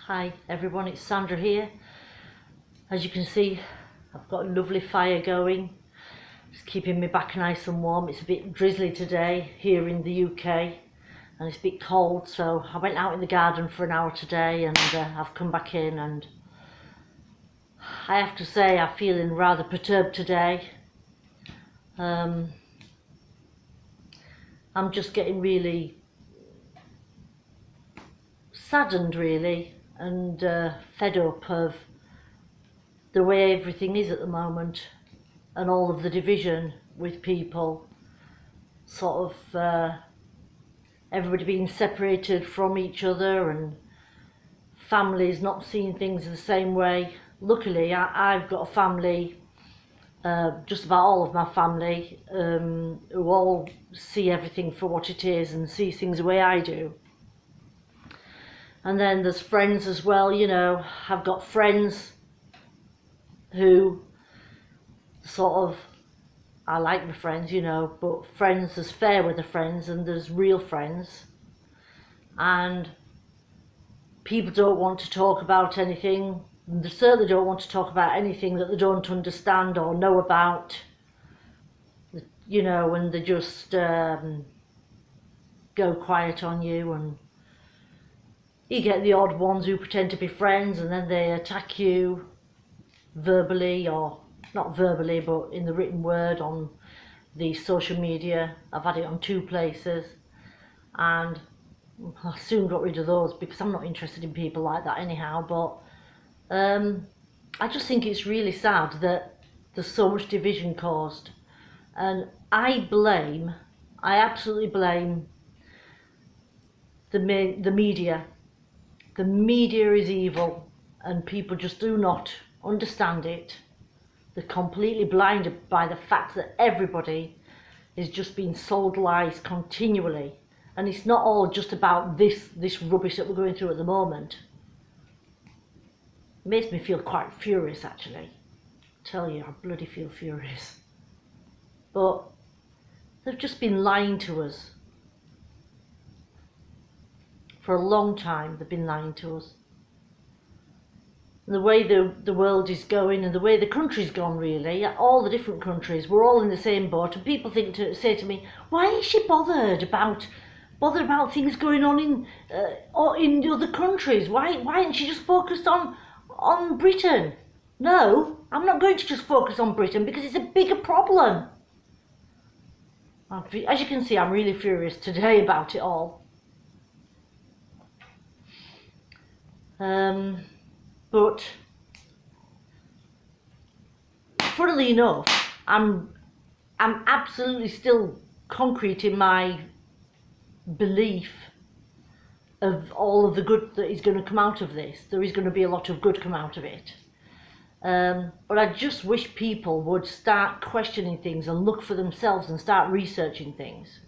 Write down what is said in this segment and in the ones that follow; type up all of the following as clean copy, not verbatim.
Hi everyone, it's Sandra here. As you can see, I've got a lovely fire going. It's keeping me back nice and warm. It's a bit drizzly today here in the UK and it's a bit cold, so I went out in the garden for an hour today and I've come back in, and I have to say I'm feeling rather perturbed today. I'm just getting really saddened really, and fed up of the way everything is at the moment and all of the division with people, sort of everybody being separated from each other and families not seeing things the same way. Luckily I've got a family, just about all of my family, who all see everything for what it is and see things the way I do. And then there's friends as well, you know. I've got friends who sort of, I like my friends, you know, but friends, there's fair weather friends and there's real friends. And people don't want to talk about anything. They certainly don't want to talk about anything that they don't understand or know about, you know, and they just go quiet on you, and you get the odd ones who pretend to be friends and then they attack you verbally, or not verbally but in the written word on the social media. I've had it on 2 places and I soon got rid of those because I'm not interested in people like that anyhow. But I just think it's really sad that there's so much division caused, and I absolutely blame the media. The media is evil and people just do not understand it. They're completely blinded by the fact that everybody is just being sold lies continually. And it's not all just about this rubbish that we're going through at the moment. It makes me feel quite furious actually. I tell you, I bloody feel furious. But they've just been lying to us. For a long time they've been lying to us. And the way the world is going and the way the country's gone really, all the different countries, we're all in the same boat. And people say to me, why is she bothered about things going on in the other countries? Why isn't she just focused on Britain? No, I'm not going to just focus on Britain because it's a bigger problem. As you can see, I'm really furious today about it all. But funnily enough, I'm absolutely still concrete in my belief of all of the good that is going to come out of this. There is going to be a lot of good come out of it. But I just wish people would start questioning things and look for themselves and start researching things.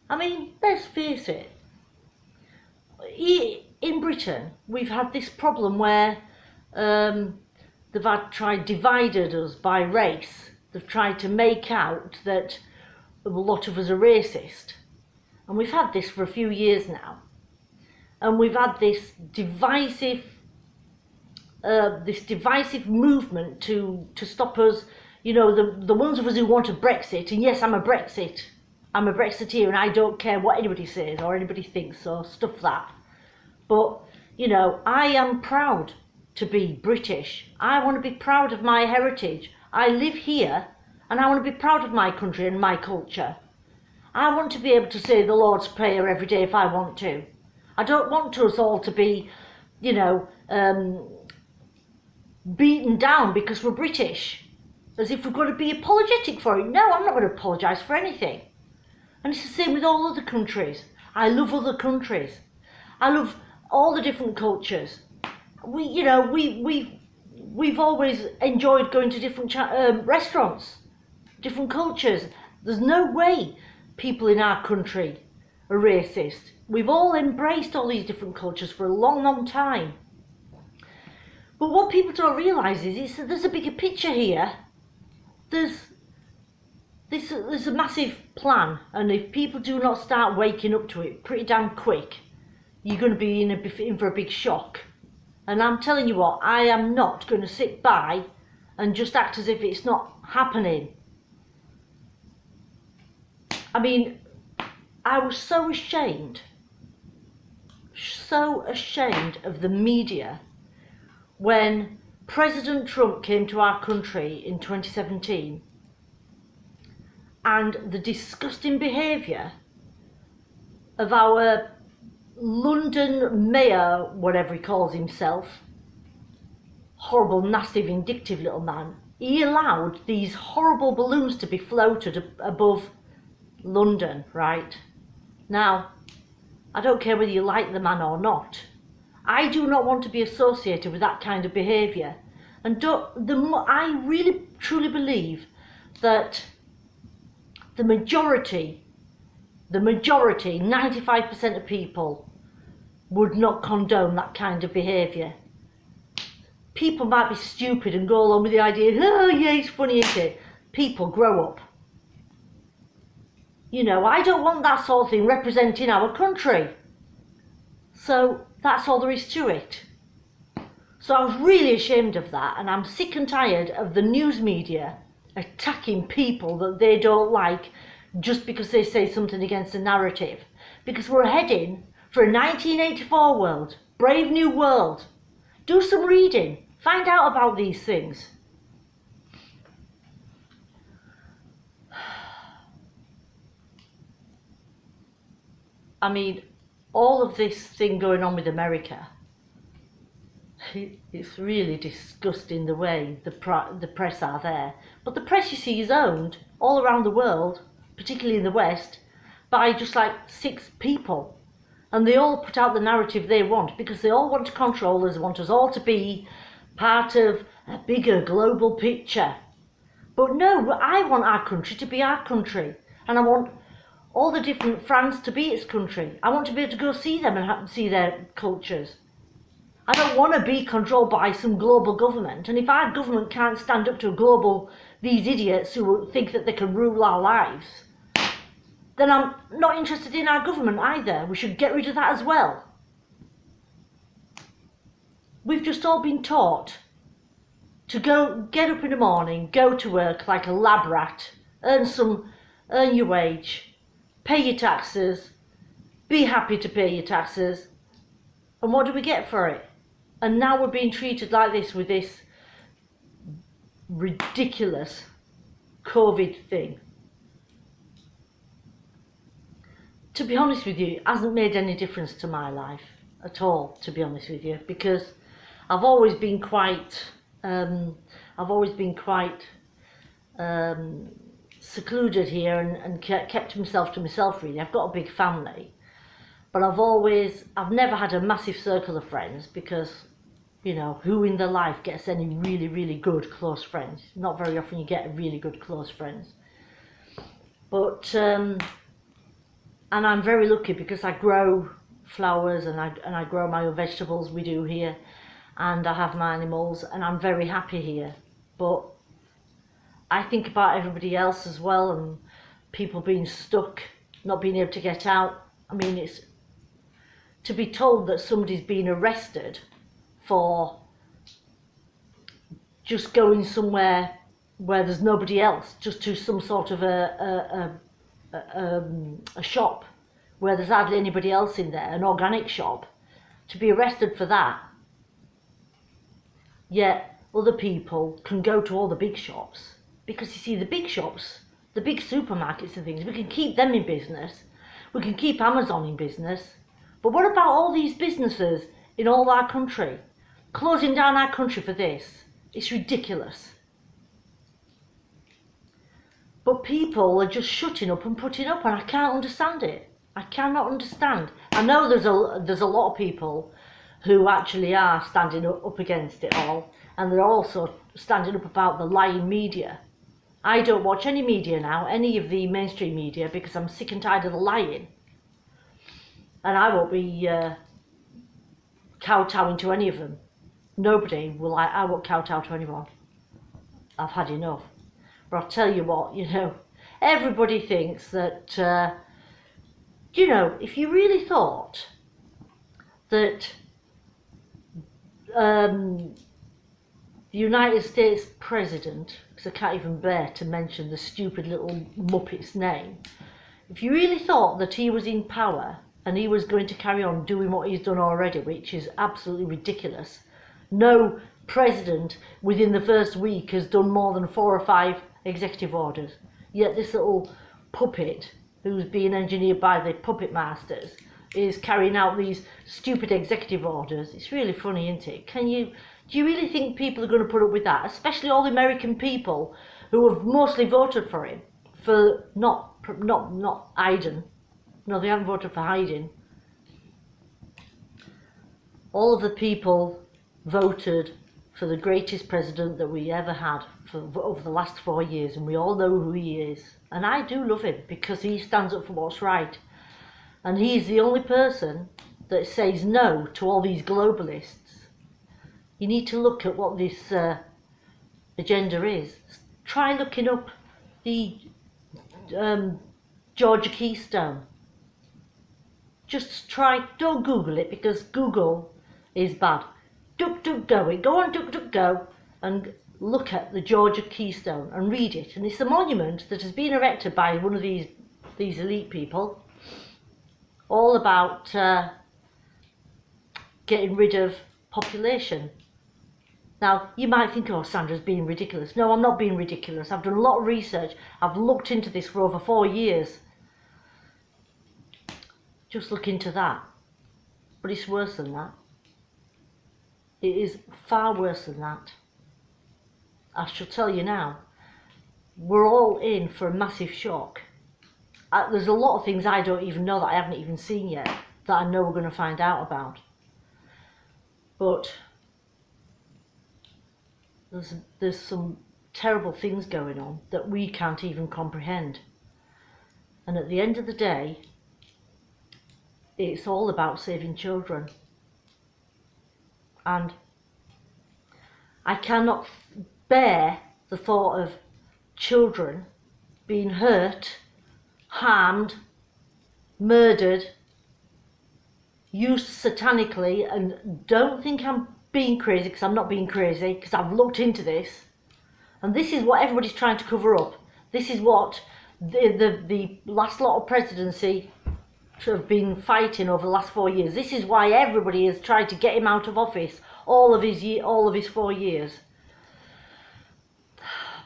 I mean, let's face it. In Britain, we've had this problem where they've tried divided us by race. They've tried to make out that a lot of us are racist. And we've had this for a few years now. And we've had this divisive movement to stop us, you know, the ones of us who want a Brexit. And yes, I'm a Brexiteer and I don't care what anybody says or anybody thinks or stuff that. But, you know, I am proud to be British. I want to be proud of my heritage. I live here and I want to be proud of my country and my culture. I want to be able to say the Lord's Prayer every day if I want to. I don't want us all to be, you know, beaten down because we're British, as if we're going to be apologetic for it. No, I'm not going to apologise for anything. And it's the same with all other countries. I love other countries. I love all the different cultures. We've always enjoyed going to different restaurants, different cultures. There's no way people in our country are racist. We've all embraced all these different cultures for a long, long time. But what people don't realise is that there's a bigger picture here. There's a massive plan, and if people do not start waking up to it pretty damn quick, you're going to be in for a big shock. And I'm telling you what, I am not going to sit by and just act as if it's not happening. I mean, I was so ashamed of the media when President Trump came to our country in 2017, and the disgusting behaviour of our London mayor, whatever he calls himself, horrible, nasty, vindictive little man. He allowed these horrible balloons to be floated above London, right? Now, I don't care whether you like the man or not. I do not want to be associated with that kind of behaviour. And I really, truly believe that the majority, 95% of people would not condone that kind of behaviour. People might be stupid and go along with the idea, oh yeah, it's funny, isn't it? People, grow up. You know, I don't want that sort of thing representing our country. So that's all there is to it. So I was really ashamed of that, and I'm sick and tired of the news media attacking people that they don't like just because they say something against the narrative. Because we're heading for a 1984 world, brave new world. Do some reading, find out about these things. I mean, all of this thing going on with America, it's really disgusting the way the press are there. But the press, you see, is owned all around the world, particularly in the West, by just like 6 people. And they all put out the narrative they want because they all want to control us, they want us all to be part of a bigger global picture. But no, I want our country to be our country, and I want all the different France to be its country. I want to be able to go see them and see their cultures. I don't want to be controlled by some global government. And if our government can't stand up to these idiots who think that they can rule our lives, then I'm not interested in our government either. We should get rid of that as well. We've just all been taught to get up in the morning, go to work like a lab rat, earn your wage, pay your taxes, be happy to pay your taxes, and what do we get for it? And now we're being treated like this with this ridiculous COVID thing. To be honest with you, it hasn't made any difference to my life at all, to be honest with you, because I've always been quite secluded here and kept myself to myself, really. I've got a big family, but I've never had a massive circle of friends because, you know, who in their life gets any really, really good close friends? Not very often you get really good close friends. But and I'm very lucky because I grow flowers and I grow my own vegetables, we do here, and I have my animals, and I'm very happy here. But I think about everybody else as well, and people being stuck, not being able to get out. I mean, it's to be told that somebody's been arrested for just going somewhere where there's nobody else, just to some sort of a shop where there's hardly anybody else in there, an organic shop, to be arrested for that. Yet other people can go to all the big shops, because you see, the big shops, the big supermarkets and things, we can keep them in business, we can keep Amazon in business. But what about all these businesses in all our country, closing down our country for this? It's ridiculous. But people are just shutting up and putting up, and I can't understand it. I cannot understand. I know there's a lot of people who actually are standing up against it all, and they're also standing up about the lying media. I don't watch any media now, any of the mainstream media, because I'm sick and tired of the lying. And I won't be kowtowing to any of them. Nobody will. I won't kowtow to anyone. I've had enough. But I'll tell you what, you know, everybody thinks that, you know, if you really thought that the United States President, because I can't even bear to mention the stupid little muppet's name, if you really thought that he was in power and he was going to carry on doing what he's done already, which is absolutely ridiculous, no president within the first week has done more than 4 or 5 executive orders. Yet this little puppet, who's being engineered by the puppet masters, is carrying out these stupid executive orders. It's really funny, isn't it? Do you really think people are going to put up with that? Especially all the American people who have mostly voted for him, for not Biden. No, they haven't voted for Biden. All of the people voted for the greatest president that we ever had over the last 4 years, and we all know who he is. And I do love him because he stands up for what's right. And he's the only person that says no to all these globalists. You need to look at what this agenda is. Try looking up the Georgia Keystone. Just try, don't Google it because Google is bad. DuckDuckGo, go on DuckDuckGo and look at the Georgia Keystone and read it. And it's a monument that has been erected by one of these elite people, all about getting rid of population. Now, you might think, oh, Sandra's being ridiculous. No, I'm not being ridiculous. I've done a lot of research. I've looked into this for over 4 years. Just look into that. But it's worse than that. It is far worse than that. I shall tell you now. We're all in for a massive shock. There's a lot of things I don't even know that I haven't even seen yet that I know we're going to find out about. But there's some terrible things going on that we can't even comprehend. And at the end of the day, it's all about saving children. And I cannot bear the thought of children being hurt, harmed, murdered, used satanically. And don't think I'm being crazy, because I'm not being crazy, because I've looked into this. And this is what everybody's trying to cover up. This is what the last lot of presidency have been fighting over the last 4 years. This is why everybody has tried to get him out of office all of his 4 years.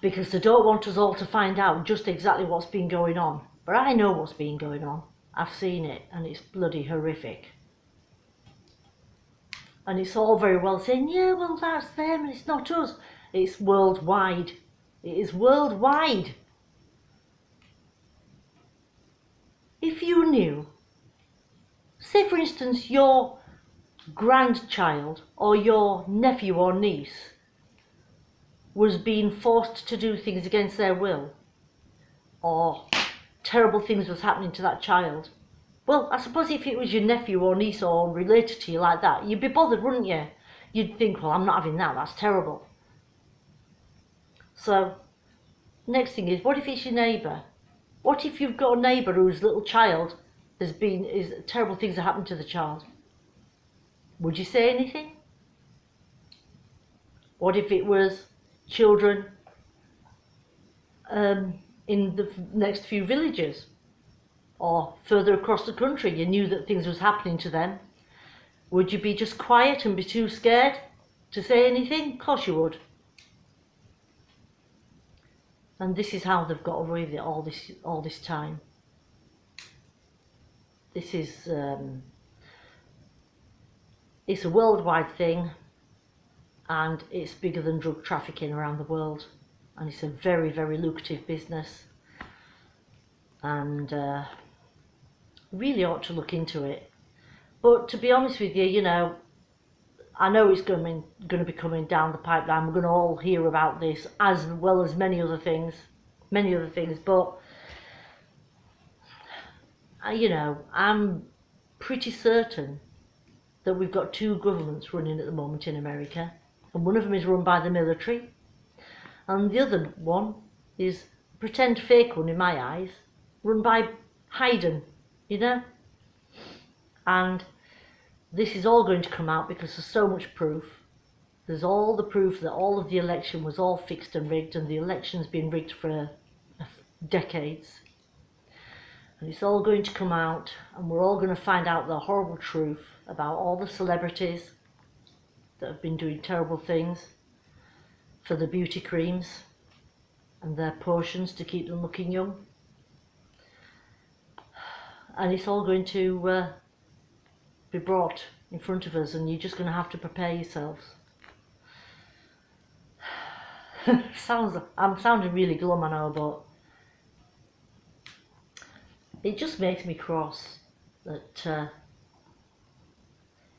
Because they don't want us all to find out just exactly what's been going on. But I know what's been going on. I've seen it, and it's bloody horrific. And it's all very well saying, yeah, well, that's them and it's not us. It's worldwide. It is worldwide. If you knew, say for instance, your grandchild or your nephew or niece was being forced to do things against their will, or terrible things was happening to that child, well, I suppose if it was your nephew or niece or related to you like that, you'd be bothered, wouldn't you? You'd think, well, I'm not having that, that's terrible. So, next thing is, what if it's your neighbour? What if you've got a neighbour whose little child terrible things have happened to the child? Would you say anything? What if it was children in the next few villages or further across the country? You knew that things was happening to them. Would you be just quiet and be too scared to say anything? Of course you would. And this is how they've got away with it all this time. This is it's a worldwide thing, and it's bigger than drug trafficking around the world, and it's a very, very lucrative business, and really ought to look into it. But to be honest with you, you know, I know it's going to be coming down the pipeline. We're going to all hear about this, as well as many other things. But you know, I'm pretty certain that we've got 2 governments running at the moment in America, and one of them is run by the military, and the other one is pretend fake one in my eyes, run by Biden, you know. And this is all going to come out because there's so much proof. There's all the proof that all of the election was all fixed and rigged, and the election's been rigged for decades. And it's all going to come out, and we're all going to find out the horrible truth about all the celebrities that have been doing terrible things for the beauty creams and their potions to keep them looking young. And it's all going to be brought in front of us, and you're just going to have to prepare yourselves. I'm sounding really glum, I know, but it just makes me cross that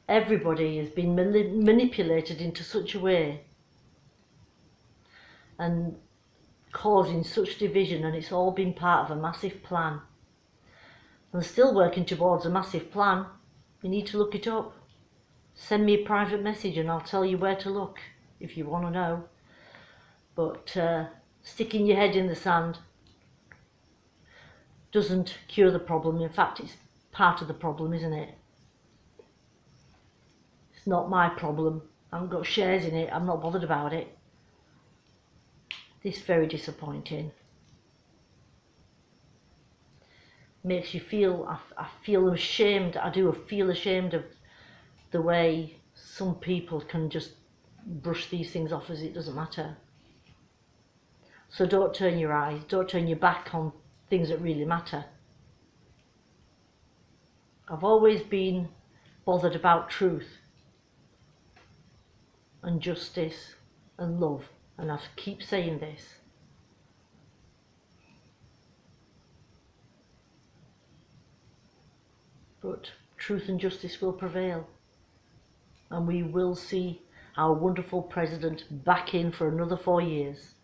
everybody has been manipulated into such a way and causing such division, and it's all been part of a massive plan. And still working towards a massive plan. You need to look it up. Send me a private message and I'll tell you where to look if you want to know. But sticking your head in the sand doesn't cure the problem. In fact, it's part of the problem, isn't it? It's not my problem. I haven't got shares in it. I'm not bothered about it. This is very disappointing. Makes you feel, I feel ashamed. I do feel ashamed of the way some people can just brush these things off as it doesn't matter. So don't turn your eyes, don't turn your back on things that really matter. I've always been bothered about truth and justice and love, and I keep saying this. But truth and justice will prevail, and we will see our wonderful president back in for another 4 years.